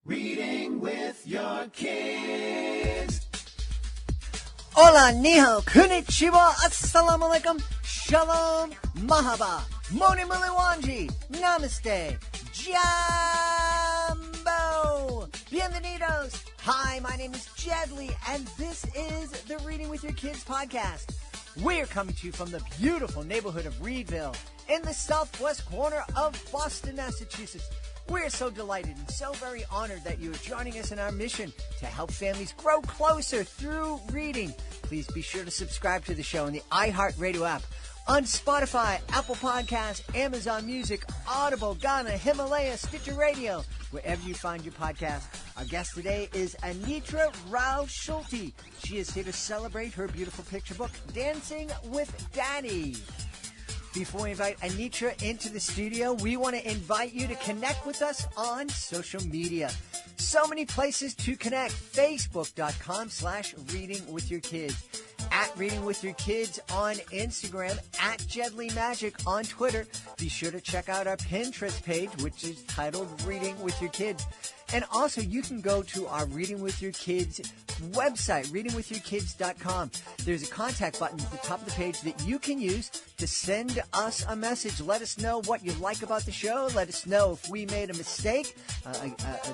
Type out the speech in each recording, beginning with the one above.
Reading with your kids. Hola, niho, konnichiwa, assalamu alaikum, shalom, mahaba, moni muliwanji, namaste, jambo, bienvenidos. Hi, my name is Jedley, and this is the Reading with Your Kids podcast. We're coming to you from the beautiful neighborhood of Reedville in the southwest corner of Boston, Massachusetts. We're so delighted and so very honored that you are joining us in our mission to help families grow closer through reading. Please be sure to subscribe to the show on the iHeartRadio app, on Spotify, Apple Podcasts, Amazon Music, Audible, Ghana, Himalaya, Stitcher Radio, wherever you find your podcast. Our guest today is Anitra Rowe Schulte. She is here to celebrate her beautiful picture book, Dancing with Daddy. Before we invite Anitra into the studio, we want to invite you to connect with us on social media. So many places to connect. Facebook.com/readingwithyourkids. At Reading With Your Kids on Instagram. At Jedley Magic on Twitter. Be sure to check out our Pinterest page, which is titled Reading With Your Kids. And also, you can go to our Reading With Your Kids website, readingwithyourkids.com. There's a contact button at the top of the page that you can use to send us a message. Let us know what you like about the show. Let us know if we made a mistake. A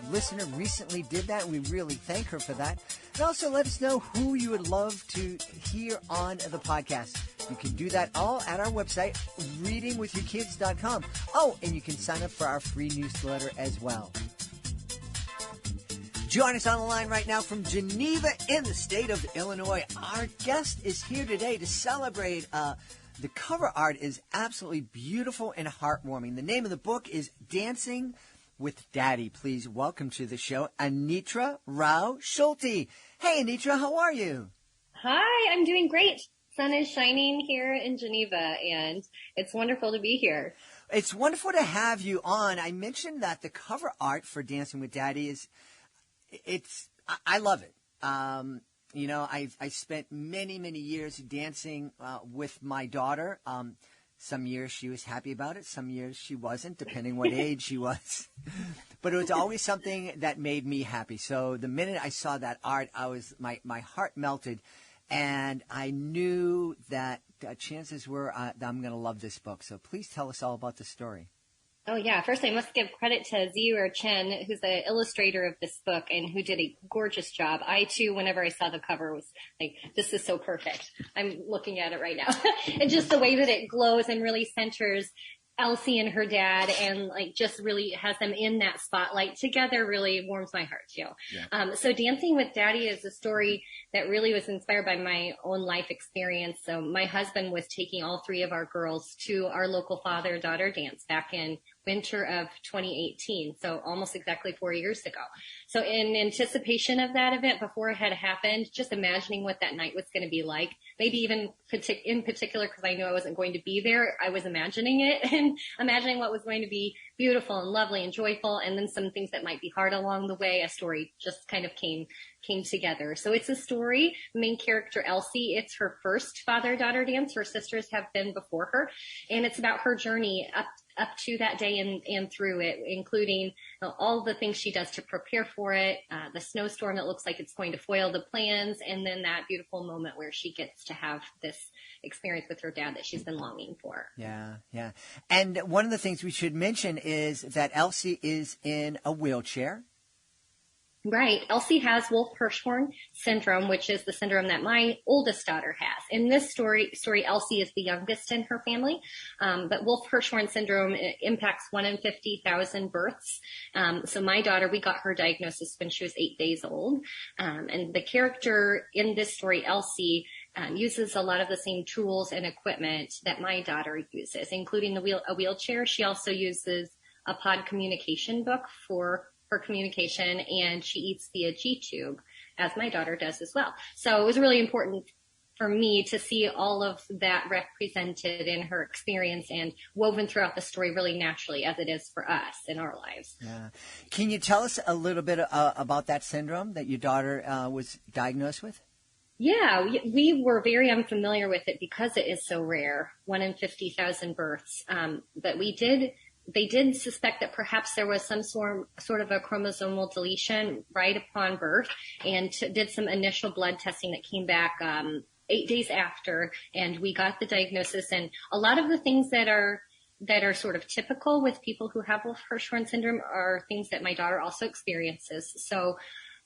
listener recently did that, and we really thank her for that. And also let us know who you would love to hear on the podcast. You can do that all at our website, readingwithyourkids.com. Oh, and you can sign up for our free newsletter as well. Join us on the line right now from Geneva in the state of Illinois. Our guest is here today to celebrate. The cover art is absolutely beautiful and heartwarming. The name of the book is Dancing with Daddy. Please welcome to the show, Anitra Rowe Schulte. Hey, Anitra, how are you? Hi, I'm doing great. Sun is shining here in Geneva, and it's wonderful to be here. It's wonderful to have you on. I mentioned that the cover art for Dancing with Daddy is... I love it. You know, I spent many, many years dancing with my daughter. Some years she was happy about it. Some years she wasn't, depending what age she was. But it was always something that made me happy. So the minute I saw that art, my heart melted. And I knew that chances were that I'm going to love this book. So please tell us all about the story. Oh, yeah. First, I must give credit to Ziyu Chen, who's the illustrator of this book and who did a gorgeous job. I, too, whenever I saw the cover, was like, this is so perfect. I'm looking at it right now. And just the way that it glows and really centers Elsie and her dad and like just really has them in that spotlight together really warms my heart, too. Yeah. So Dancing with Daddy is a story that really was inspired by my own life experience. So my husband was taking all three of our girls to our local father-daughter dance back in winter of 2018, so almost exactly 4 years ago. So in anticipation of that event, before it had happened, just imagining what that night was going to be like, maybe even in particular because I knew I wasn't going to be there, I was imagining it and imagining what was going to be beautiful and lovely and joyful, and then some things that might be hard along the way. A story just kind of came together. So it's a story, main character Elsie, it's her first father-daughter dance. Her sisters have been before her, and it's about her journey up to that day and through it, including all the things she does to prepare for it, the snowstorm that looks like it's going to foil the plans, and then that beautiful moment where she gets to have this experience with her dad that she's been longing for. Yeah, yeah. And one of the things we should mention is that Elsie is in a wheelchair. Right. Elsie has Wolff-Hirschhorn syndrome, which is the syndrome that my oldest daughter has. In this story, Elsie is the youngest in her family, but Wolff-Hirschhorn syndrome impacts 1 in 50,000 births. So my daughter, we got her diagnosis when she was 8 days old. And the character in this story, Elsie, uses a lot of the same tools and equipment that my daughter uses, including a wheelchair. She also uses a pod communication book for her communication, and she eats via G-tube, as my daughter does as well. So it was really important for me to see all of that represented in her experience and woven throughout the story really naturally, as it is for us in our lives. Yeah. Can you tell us a little bit about that syndrome that your daughter was diagnosed with? Yeah, we were very unfamiliar with it because it is so rare, 1 in 50,000 births. But we did they did suspect that perhaps there was some sort of a chromosomal deletion right upon birth, and did some initial blood testing that came back 8 days after, and we got the diagnosis. And a lot of the things that are sort of typical with people who have Wolff-Hirschhorn syndrome are things that my daughter also experiences. So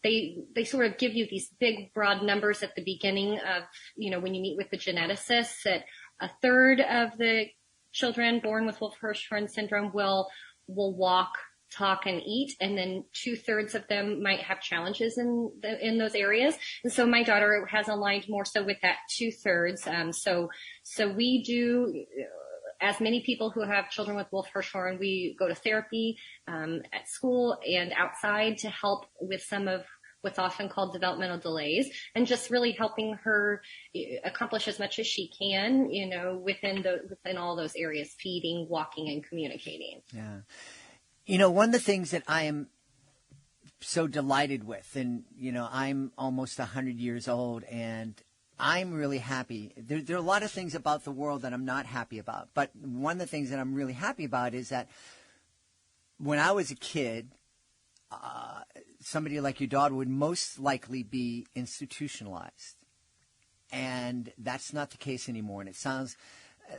they sort of give you these big, broad numbers at the beginning of, when you meet with the geneticists, that a third of the children born with Wolff-Hirschhorn syndrome will walk, talk, and eat, and then 2/3 of them might have challenges in those areas. And so my daughter has aligned more so with that 2/3. So we do, as many people who have children with Wolff-Hirschhorn, we go to therapy at school and outside to help with some of what's often called developmental delays, and just really helping her accomplish as much as she can, within all those areas: feeding, walking, and communicating. Yeah. One of the things that I am so delighted with, and, I'm almost 100 years old, and I'm really happy. There are a lot of things about the world that I'm not happy about, but one of the things that I'm really happy about is that when I was a kid, somebody like your daughter would most likely be institutionalized. And that's not the case anymore. And it sounds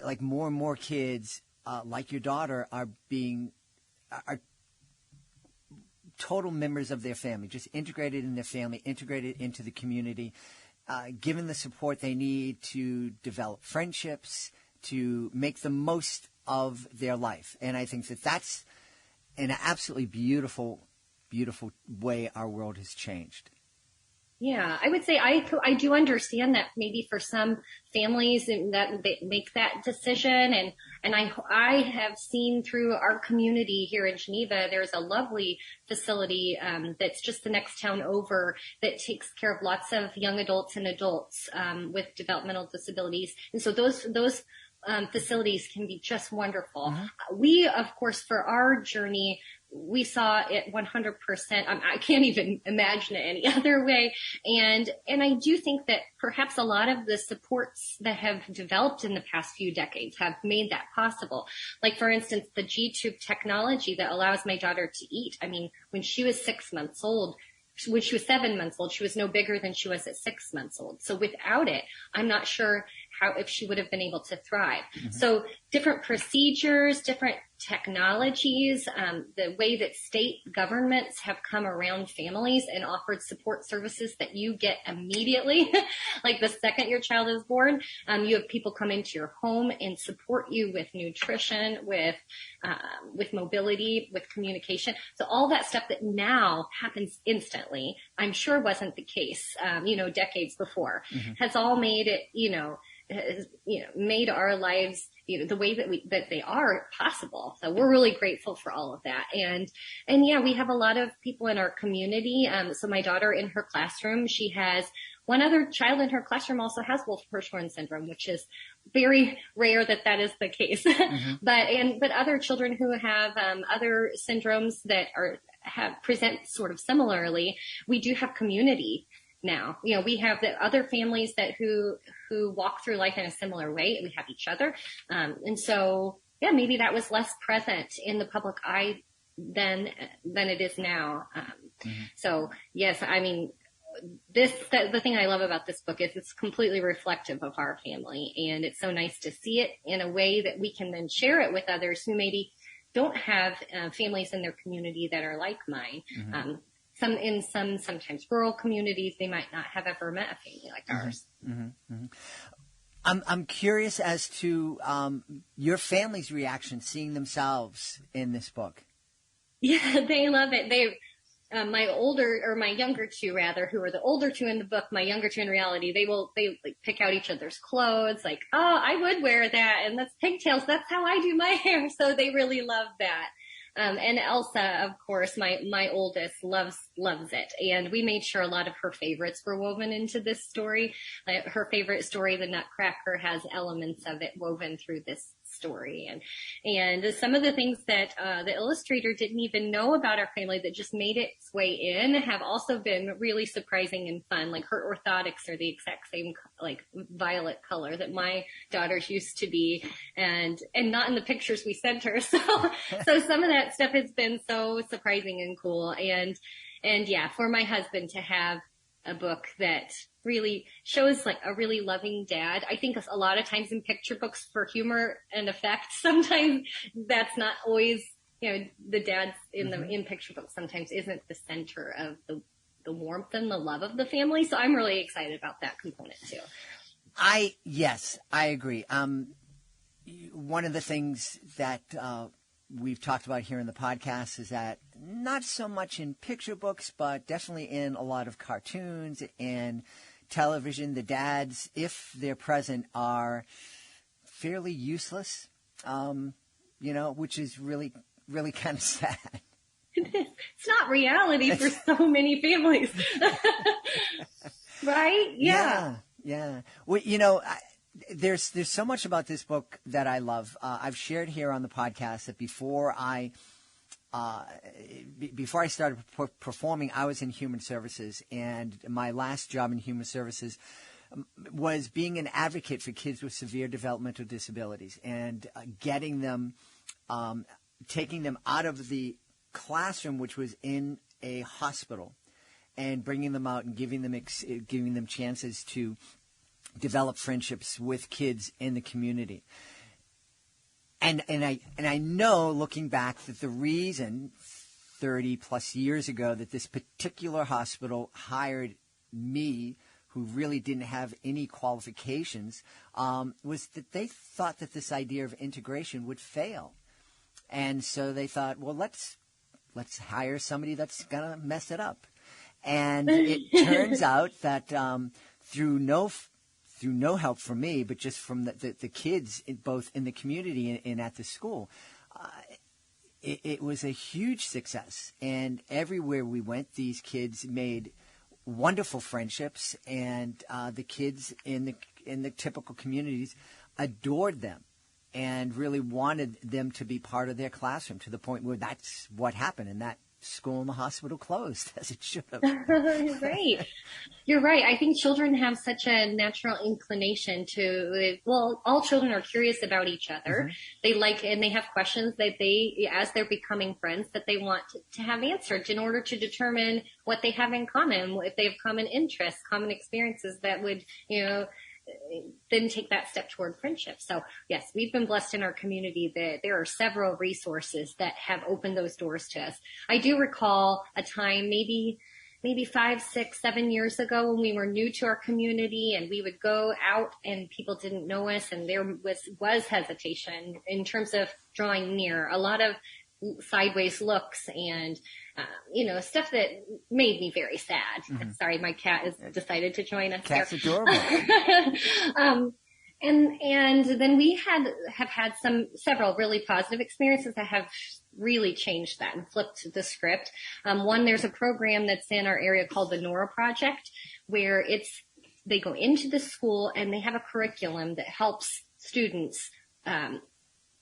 like more and more kids like your daughter are total members of their family, just integrated in their family, integrated into the community, given the support they need to develop friendships, to make the most of their life. And I think that that's an absolutely beautiful way our world has changed. Yeah, I would say I do understand that maybe for some families that they make that decision, and I have seen through our community here in Geneva, there's a lovely facility that's just the next town over that takes care of lots of young adults and adults with developmental disabilities, and so those facilities can be just wonderful. Mm-hmm. We, of course, for our journey, we saw it 100%. I can't even imagine it any other way. And I do think that perhaps a lot of the supports that have developed in the past few decades have made that possible. Like, for instance, the G-tube technology that allows my daughter to eat. I mean, when she was 6 months old, when she was 7 months old, she was no bigger than she was at 6 months old. So without it, I'm not sure if she would have been able to thrive. Mm-hmm. So different procedures, different technologies, the way that state governments have come around families and offered support services that you get immediately, like the second your child is born, you have people come into your home and support you with nutrition, with mobility, with communication. So all that stuff that now happens instantly, I'm sure wasn't the case, decades before, mm-hmm. has all made it, has, made our lives, the way that they are possible. So we're really grateful for all of that. And yeah, we have a lot of people in our community. So my daughter in her classroom, she has one other child in her classroom also has Wolff-Hirschhorn syndrome, which is very rare that is the case. Mm-hmm. But other children who have other syndromes that present sort of similarly, we do have community now. We have the other families who walk through life in a similar way. We have each other. And so, yeah, maybe that was less present in the public eye than it is now. Mm-hmm. So yes, I mean, the thing I love about this book is it's completely reflective of our family, and it's so nice to see it in a way that we can then share it with others who maybe don't have families in their community that are like mine. Mm-hmm. Sometimes rural communities, they might not have ever met a family like ours. Mm-hmm. Mm-hmm. I'm curious as to your family's reaction seeing themselves in this book. Yeah, they love it. My younger two rather, who are the older two in the book, my younger two in reality, they like pick out each other's clothes, like, oh, I would wear that, and that's pigtails, that's how I do my hair. So they really love that. And Elsa, of course, my oldest, loves it. And we made sure a lot of her favorites were woven into this story. Her favorite story, The Nutcracker, has elements of it woven through this story. And some of the things that the illustrator didn't even know about our family that just made its way in have also been really surprising and fun. Like her orthotics are the exact same like violet color that my daughters used to be, and not in the pictures we sent her. So some of that stuff has been so surprising and cool. And yeah, for my husband to have a book that really shows like a really loving dad. I think a lot of times in picture books for humor and effect, sometimes that's not always, the dads in picture books sometimes isn't the center of the warmth and the love of the family. So I'm really excited about that component too. Yes, I agree. One of the things that we've talked about here in the podcast is that not so much in picture books, but definitely in a lot of cartoons and television, the dads, if they're present, are fairly useless, which is really, really kind of sad. It's not reality for so many families. Right? Yeah. Well, there's so much about this book that I love. I've shared here on the podcast that before I started performing, I was in human services, and my last job in human services was being an advocate for kids with severe developmental disabilities and getting them, taking them out of the classroom, which was in a hospital, and bringing them out and giving them chances to develop friendships with kids in the community. And I know, looking back, that the reason 30 plus years ago that this particular hospital hired me, who really didn't have any qualifications, was that they thought that this idea of integration would fail. And so they thought, well, let's hire somebody that's going to mess it up. And it turns out that through no help from me, but just from the kids, both in the community and at the school, it was a huge success. And everywhere we went, these kids made wonderful friendships, and the kids in the typical communities adored them and really wanted them to be part of their classroom, to the point where that's what happened, and that school and the hospital closed, as it should have. Right. You're right. I think children have such a natural inclination all children are curious about each other. Mm-hmm. And they have questions that as they're becoming friends, that they want to have answered in order to determine what they have in common, if they have common interests, common experiences that would, then take that step toward friendship. So yes, we've been blessed in our community that there are several resources that have opened those doors to us. I do recall a time, maybe 5, 6, 7 years ago, when we were new to our community and we would go out and people didn't know us, and there was hesitation in terms of drawing near, a lot of sideways looks and stuff that made me very sad. Mm-hmm. Sorry, my cat has decided to join us. Cat's adorable. And then we have had several really positive experiences that have really changed that and flipped the script. One, there's a program that's in our area called the Nora Project, where they go into the school and they have a curriculum that helps students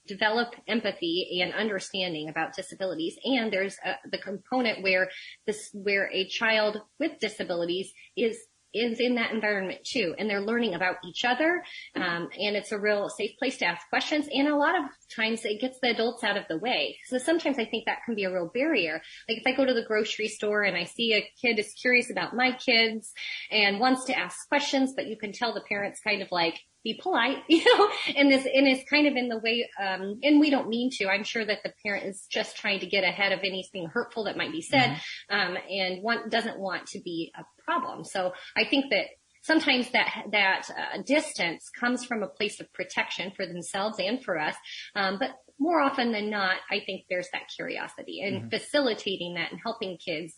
develop empathy and understanding about disabilities. And there's the component where a child with disabilities is in that environment too. And they're learning about each other. And it's a real safe place to ask questions. And a lot of times it gets the adults out of the way. So sometimes I think that can be a real barrier. Like if I go to the grocery store and I see a kid is curious about my kids and wants to ask questions, but you can tell the parents kind of like, be polite, and it's kind of in the way, and we don't mean to. I'm sure that the parent is just trying to get ahead of anything hurtful that might be said, and doesn't want to be a problem. So I think that sometimes that distance comes from a place of protection for themselves and for us, but more often than not, I think there's that curiosity, and facilitating that and helping kids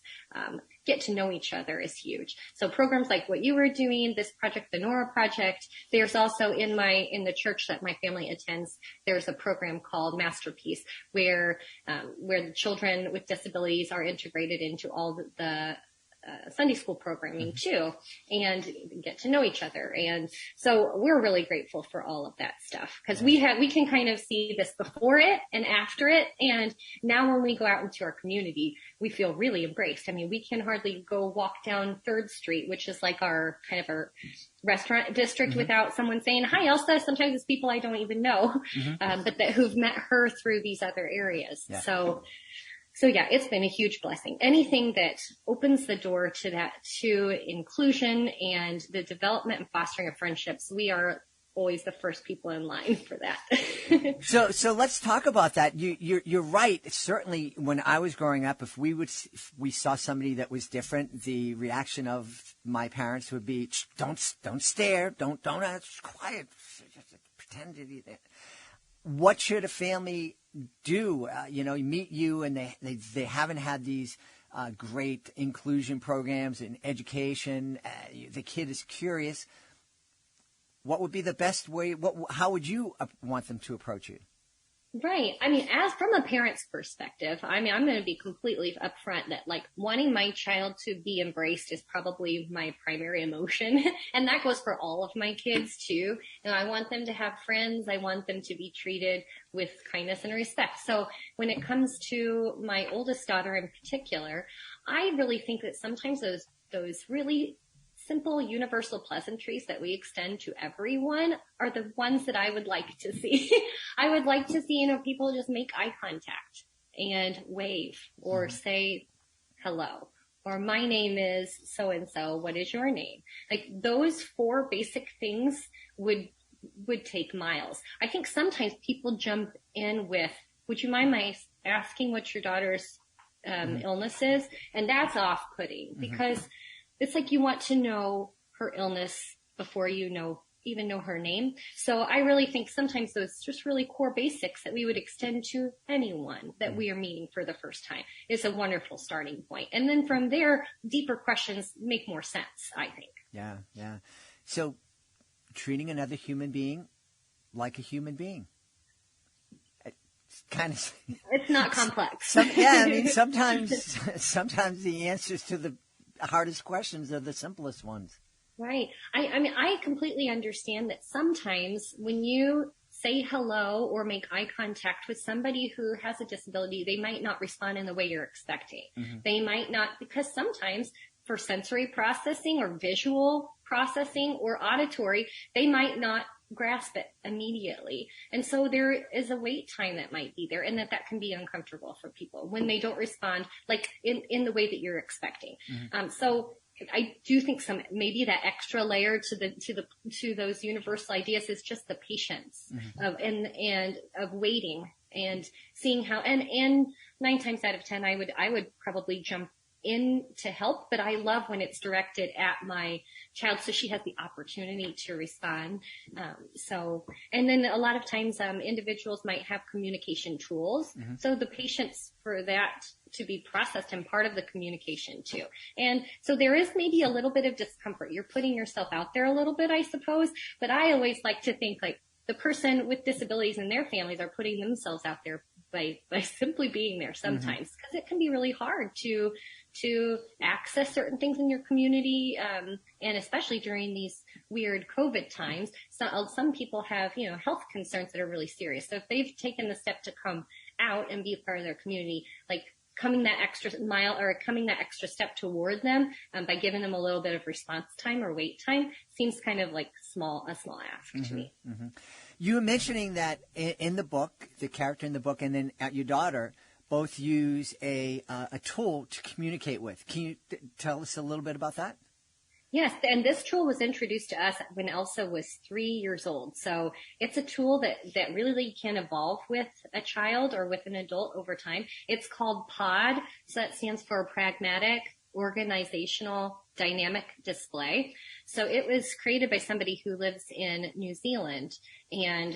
get to know each other is huge. So programs like what you were doing, this project, the Nora Project, there's also in the church that my family attends, there's a program called Masterpiece where the children with disabilities are integrated into all the Sunday school programming too, and get to know each other. And so we're really grateful for all of that stuff, because we can kind of see this before it and after it. And now when we go out into our community, we feel really embraced. I mean, we can hardly go walk down 3rd Street, which is like our kind of our restaurant district, without someone saying, "Hi, Elsa." Sometimes it's people I don't even know, but who've met her through these other areas. Yeah. So yeah, it's been a huge blessing. Anything that opens the door to that, to inclusion and the development and fostering of friendships, we are always the first people in line for that. So let's talk about that. You're right. Certainly, when I was growing up, if we saw somebody that was different, the reaction of my parents would be, "Don't stare, don't quiet, just pretend to be there." What should a family do? Meet you, and they haven't had these great inclusion programs in education. The kid is curious. What would be the best way? How would you want them to approach you? Right. I mean, as from a parent's perspective, I mean, I'm going to be completely upfront that like wanting my child to be embraced is probably my primary emotion. And that goes for all of my kids too. And I want them to have friends. I want them to be treated with kindness and respect. So when it comes to my oldest daughter in particular, I really think that sometimes those really simple universal pleasantries that we extend to everyone are the ones that I would like to see. I would like to see, people just make eye contact and wave or say hello, or my name is so-and-so. What is your name? Like those 4 basic things would take miles. I think sometimes people jump in with, "Would you mind my asking what your daughter's illness is?" And that's off-putting because it's like you want to know her illness before you even know her name. So I really think sometimes those just really core basics that we would extend to anyone that we are meeting for the first time is a wonderful starting point. And then from there, deeper questions make more sense, I think. Yeah. So treating another human being like a human being. It's kind of... It's not complex. Sometimes the answers to the hardest questions are the simplest ones. Right. I mean, I completely understand that sometimes when you say hello or make eye contact with somebody who has a disability, they might not respond in the way you're expecting. They might not, because sometimes for sensory processing or visual processing or auditory, they might not grasp it immediately. And so there is a wait time that might be there, and that can be uncomfortable for people when they don't respond like in the way that you're expecting. So I do think maybe that extra layer to those universal ideas is just the patience of waiting and seeing how, and 9 times out of 10, I would probably jump in to help, but I love when it's directed at my child so she has the opportunity to respond. And then a lot of times individuals might have communication tools. So the patience for that to be processed and part of the communication too. And so there is maybe a little bit of discomfort. You're putting yourself out there a little bit, I suppose, but I always like to think like the person with disabilities and their families are putting themselves out there by simply being there sometimes, because it can be really hard to access certain things in your community, and especially during these weird COVID times. Some people have, health concerns that are really serious. So if they've taken the step to come out and be a part of their community, like coming that extra mile or coming that extra step toward them by giving them a little bit of response time or wait time seems kind of like a small ask to me. You were mentioning that in the book, the character in the book, and then your daughter both use a tool to communicate with. Can you tell us a little bit about that? Yes, and this tool was introduced to us when Elsa was 3 years old. So it's a tool that really can evolve with a child or with an adult over time. It's called POD, so that stands for Pragmatic Organizational Dynamic Display. So it was created by somebody who lives in New Zealand, and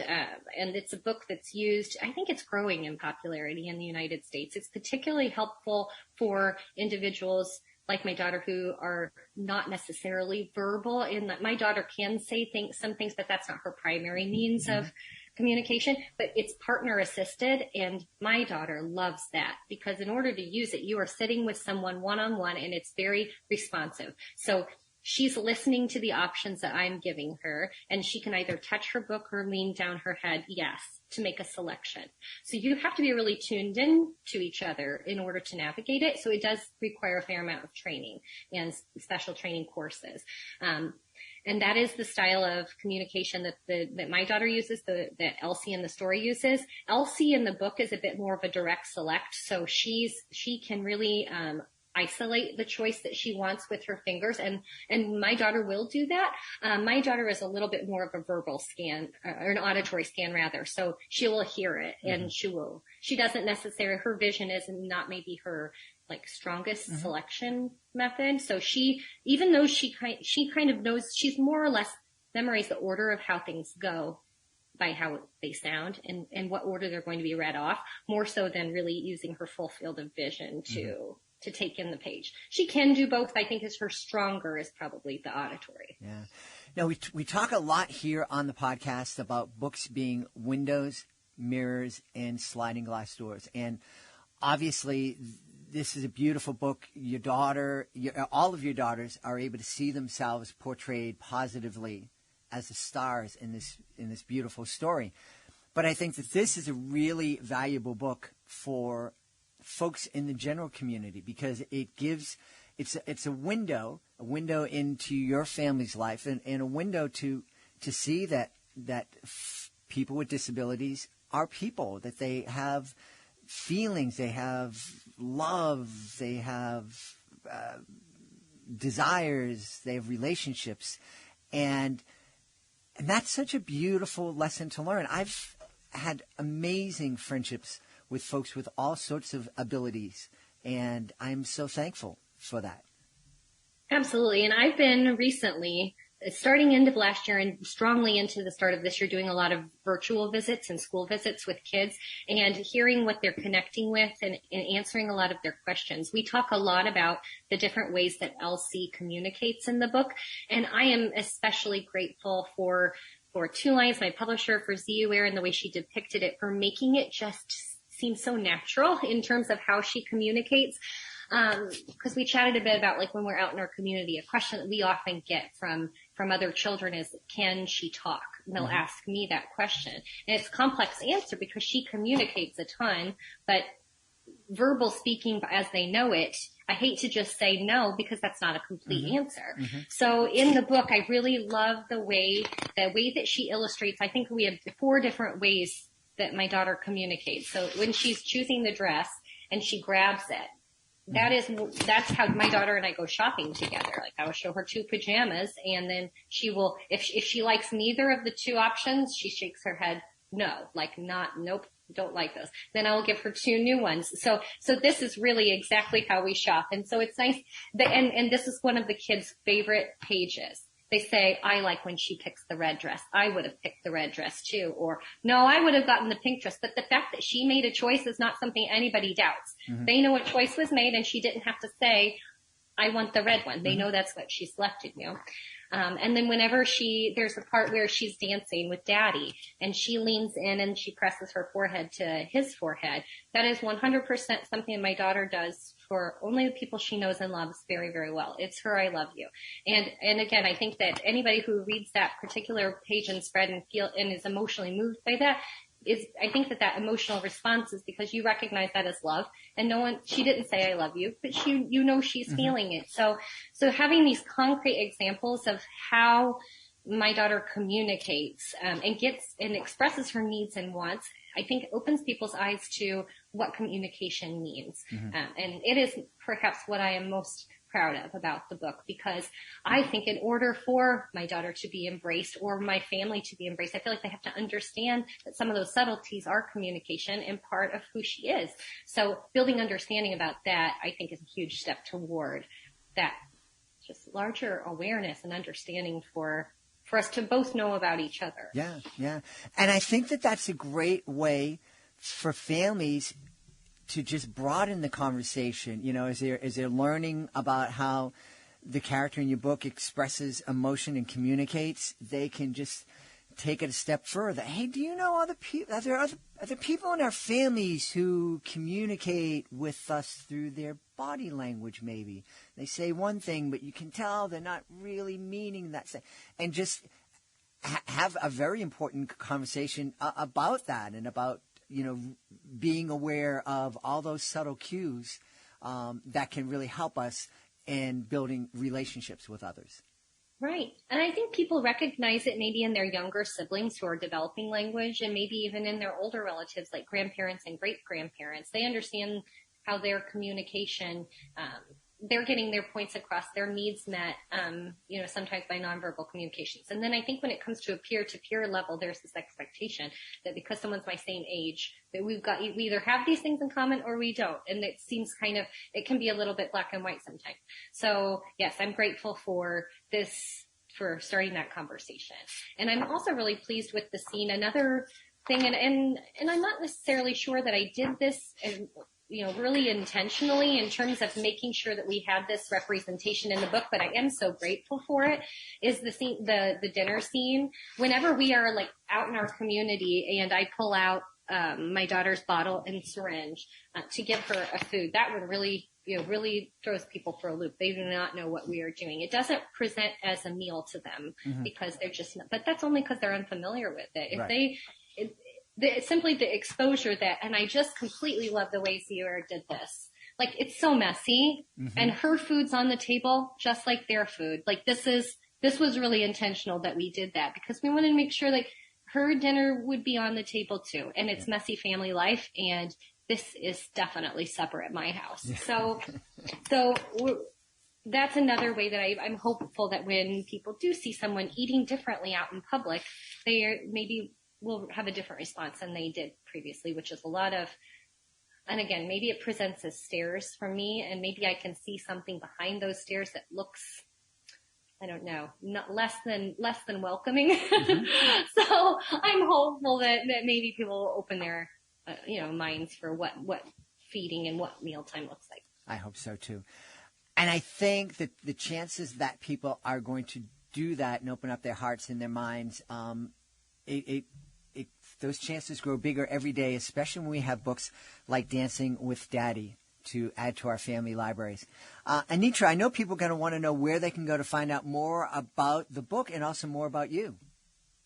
it's a book that's used. I think it's growing in popularity in the United States. It's particularly helpful for individuals like my daughter who are not necessarily verbal, in that my daughter can say some things, but that's not her primary means of communication, but it's partner assisted. And my daughter loves that because in order to use it, you are sitting with someone one-on-one and it's very responsive. So she's listening to the options that I'm giving her, and she can either touch her book or lean down her head, yes, to make a selection. So you have to be really tuned in to each other in order to navigate it. So it does require a fair amount of training and special training courses. And that is the style of communication that my daughter uses, that Elsie in the story uses. Elsie in the book is a bit more of a direct select. So she can really, isolate the choice that she wants with her fingers. And my daughter will do that. My daughter is a little bit more of a verbal scan, or an auditory scan rather. So she will hear it and she doesn't necessarily, her vision is not maybe her like strongest selection method. So even though she kind of knows, she's more or less memorized the order of how things go by how they sound and what order they're going to be read off, more so than really using her full field of vision to take in the page. She can do both. I think is her stronger is probably the auditory. Yeah. Now, we talk a lot here on the podcast about books being windows, mirrors, and sliding glass doors. And obviously, this is a beautiful book. Your daughter, all of your daughters are able to see themselves portrayed positively as the stars in this beautiful story. But I think that this is a really valuable book for folks in the general community because it gives it's a window into your family's life and a window to see that people with disabilities are people, that they have feelings, they have love, they have desires, they have relationships, and that's such a beautiful lesson to learn. I've had amazing friendships with folks with all sorts of abilities, and I'm so thankful for that. Absolutely. And I've been recently, starting end of last year and strongly into the start of this year, doing a lot of virtual visits and school visits with kids and hearing what they're connecting with and answering a lot of their questions. We talk a lot about the different ways that Elsie communicates in the book, and I am especially grateful for Two Lions, my publisher, for ZUAir and the way she depicted it, for making it just seem so natural in terms of how she communicates. Because we chatted a bit about, like, when we're out in our community, a question that we often get from other children is, can she talk? And they'll ask me that question. And it's a complex answer because she communicates a ton, but verbal speaking as they know it, I hate to just say no because that's not a complete answer. So in the book, I really love the way that she illustrates. I think we have 4 different ways that my daughter communicates. So when she's choosing the dress and she grabs it, that's how my daughter and I go shopping together. Like, I will show her 2 pajamas, and then she will, if she likes neither of the 2 options, she shakes her head no, like nope, don't like those. Then I will give her 2 new ones. So this is really exactly how we shop. And so it's nice that, and this is one of the kids' favorite pages. They say, I like when she picks the red dress. I would have picked the red dress too. Or, no, I would have gotten the pink dress. But the fact that she made a choice is not something anybody doubts. They know a choice was made, and she didn't have to say, I want the red one. They know that's what she selected, and then whenever there's a part where she's dancing with Daddy, and she leans in and she presses her forehead to his forehead. That is 100% something my daughter does for only the people she knows and loves very, very well. It's her I love you. And again, I think that anybody who reads that particular page and spread and is emotionally moved by that, I think that emotional response is because you recognize that as love, and she didn't say I love you, but she's feeling it. So having these concrete examples of how my daughter communicates, and expresses her needs and wants, I think opens people's eyes to what communication means. And it is perhaps what I am most proud of about the book, because I think in order for my daughter to be embraced or my family to be embraced, I feel like they have to understand that some of those subtleties are communication and part of who she is. So building understanding about that, I think, is a huge step toward that just larger awareness and understanding for us to both know about each other. Yeah. And I think that that's a great way for families to just broaden the conversation, as they're learning about how the character in your book expresses emotion and communicates. They can just take it a step further. Hey, do you know other people? Are there people in our families who communicate with us through their body language? Maybe they say one thing, but you can tell they're not really meaning that. And just have a very important conversation about that, and about being aware of all those subtle cues that can really help us in building relationships with others. Right. And I think people recognize it maybe in their younger siblings who are developing language, and maybe even in their older relatives like grandparents and great-grandparents. They understand how their communication, they're getting their points across, their needs met, sometimes by nonverbal communications. And then I think when it comes to a peer-to-peer level, there's this expectation that because someone's my same age, that we either have these things in common or we don't. And it seems it can be a little bit black and white sometimes. So yes, I'm grateful for starting that conversation. And I'm also really pleased with the scene. Another thing, and I'm not necessarily sure that I did this really intentionally in terms of making sure that we had this representation in the book, but I am so grateful for it, is the scene, the dinner scene. Whenever we are like out in our community and I pull out my daughter's bottle and syringe to give her a food, that would really throws people for a loop. They do not know what we are doing. It doesn't present as a meal to them because they're just, but that's only because they're unfamiliar with it. If it's simply the exposure and I just completely love the way Sierra did this. Like, it's so messy and her food's on the table just like their food. Like, this was really intentional that we did that because we wanted to make sure like her dinner would be on the table too. And it's messy family life, and this is definitely supper at my house. So that's another way that I'm hopeful that when people do see someone eating differently out in public, they maybe will have a different response than they did previously, which is a lot of, and again, maybe it presents as stares for me, and maybe I can see something behind those stares that looks, I don't know, not less than welcoming. So I'm hopeful that maybe people will open their, minds for what feeding and what mealtime looks like. I hope so too. And I think that the chances that people are going to do that and open up their hearts and their minds, those chances grow bigger every day, especially when we have books like Dancing with Daddy to add to our family libraries. Anitra, I know people are going to want to know where they can go to find out more about the book and also more about you.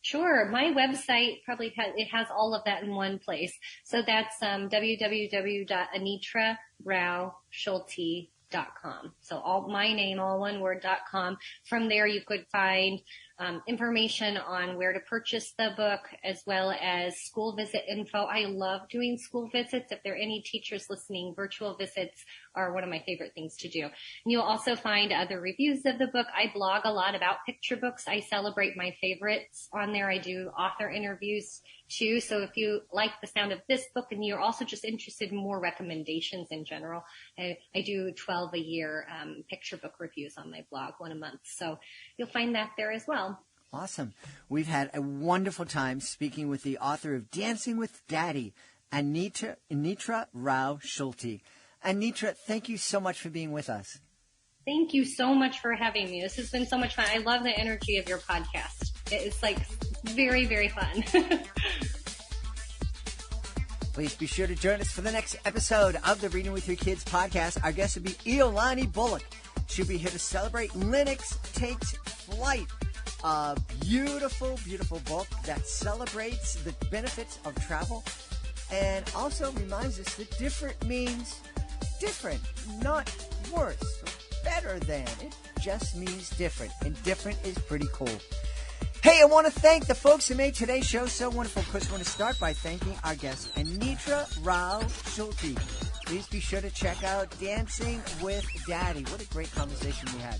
Sure. My website it has all of that in one place. So that's www.anitraroweSchulte.com. So all my name, all one word, .com. From there, you could find information on where to purchase the book, as well as school visit info. I love doing school visits. If there are any teachers listening, virtual visits are one of my favorite things to do. And you'll also find other reviews of the book. I blog a lot about picture books. I celebrate my favorites on there. I do author interviews too. So if you like the sound of this book and you're also just interested in more recommendations in general, I do 12 a year picture book reviews on my blog, one a month. So you'll find that there as well. Awesome. We've had a wonderful time speaking with the author of Dancing with Daddy, Anitra Rowe Schulte. Anitra, thank you so much for being with us. Thank you so much for having me. This has been so much fun. I love the energy of your podcast. It's like very, very fun. Please be sure to join us for the next episode of the Reading with Your Kids podcast. Our guest will be Iolani Bullock. She'll be here to celebrate Linux Takes Flight, a beautiful, beautiful book that celebrates the benefits of travel and also reminds us that different means different, not worse, better than. It just means different, and different is pretty cool. Hey, I want to thank the folks who made today's show so wonderful. Of course, I want to start by thanking our guest, Anitra Rowe Schulte. Please be sure to check out Dancing with Daddy. What a great conversation we had.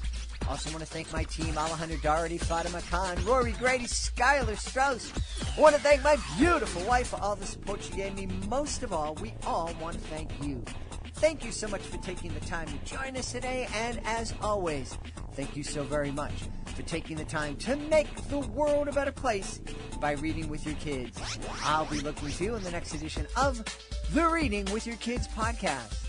Also want to thank my team, Alejandro Doherty, Fatima Khan, Rory Grady, Skylar Strauss. I want to thank my beautiful wife for all the support she gave me. Most of all, we all want to thank you. Thank you so much for taking the time to join us today. And as always, thank you so very much for taking the time to make the world a better place by reading with your kids. I'll be looking to you in the next edition of the Reading with Your Kids podcast.